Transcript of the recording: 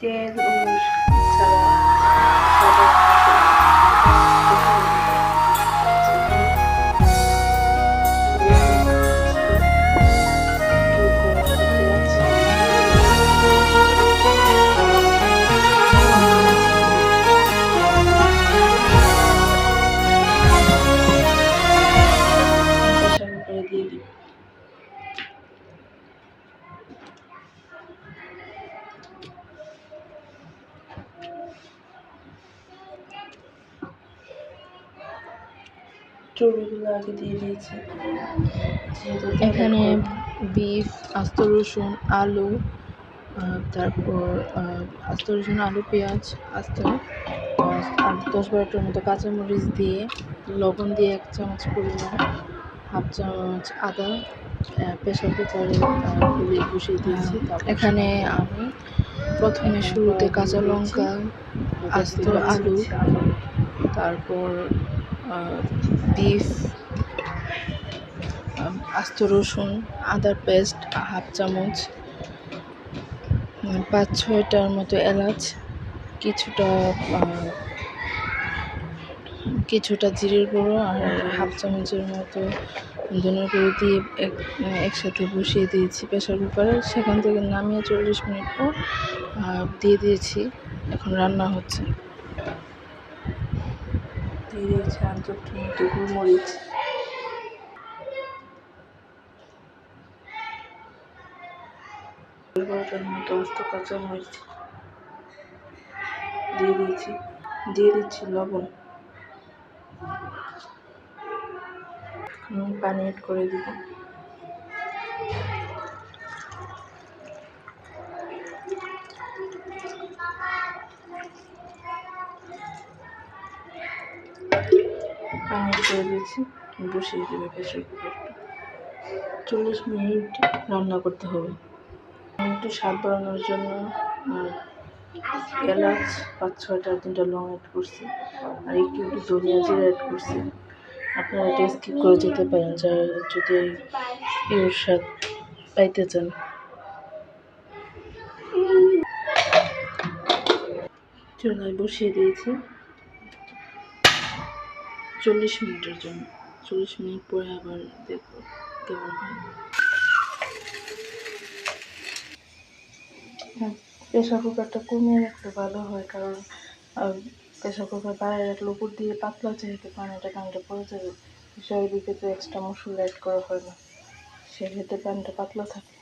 তেল ও ছাড়া সাদা দিয়ে দিই। চর্বিগুলো আগে দিয়ে দিয়েছি। এখানে বিফ, আস্ত রসুন, আলু, তারপর আস্ত রসুন, আলু, পেঁয়াজ, আস্ত 10-12টার মতো কাঁচামরিচ দিয়ে, লবণ দিয়ে 1 চামচ পরিমাণ, 1/2 চামচ আদা প্রেসার কুকারে বসিয়ে দিয়েছি। এখানে আমি প্রথমে শুরুতে কাঁচা লঙ্কা, আস্ত আলু, তারপর বিফ, আস্ত রসুন, আদার পেস্ট 1/2 চামচ, 5-6টার মতো এলাচ, কিছুটা জিরের গুঁড়ো আর 1/2 চামচের মতো ধনের গুঁড়ো দিয়ে একসাথে বসিয়ে দিয়েছি প্রেসার কুকারে। সেখান থেকে নামিয়ে 40 মিনিট পর দিয়ে দিয়েছি। এখন রান্না হচ্ছে। দিয়ে দিয়েছি 1 চুটকি গোলমরিচ, মতো আস্ত কাঁচামরিচ দিয়ে দিচ্ছি লবণ, পানি এড করে দিব। পানি করে দিয়েছি, বসিয়ে দেবে প্রেসার কুকারটা। 40 মিনিট রান্না করতে হবে। আমি একটু স্বাদ বাড়ানোর জন্য এলাচ 5-6টা, 3টা লং অ্যাড করছি, আর একটু ধনিয়া জিরা অ্যাড করছি। আপনারা এটা স্কিপ করে যেতে পারেন যারা যদি পিওর স্বাদ পাইতে চান। চুলায় বসিয়ে দিয়েছি 40 মিনিটের জন্য। 40 মিনিট পরে আবার দেখবো কেমন হয়। প্রেসার কুকারটা কমিয়ে রাখলে ভালো হয়, কারণ প্রেসার কুকার বাইরে রাখলে উপর দিয়ে পাতলা যেহেতু পানিটা পড়ে যাবে। দিকে তো এক্সট্রা মশলা অ্যাড করা হয় না, সেক্ষেত্রে পানিটা পাতলা থাকে।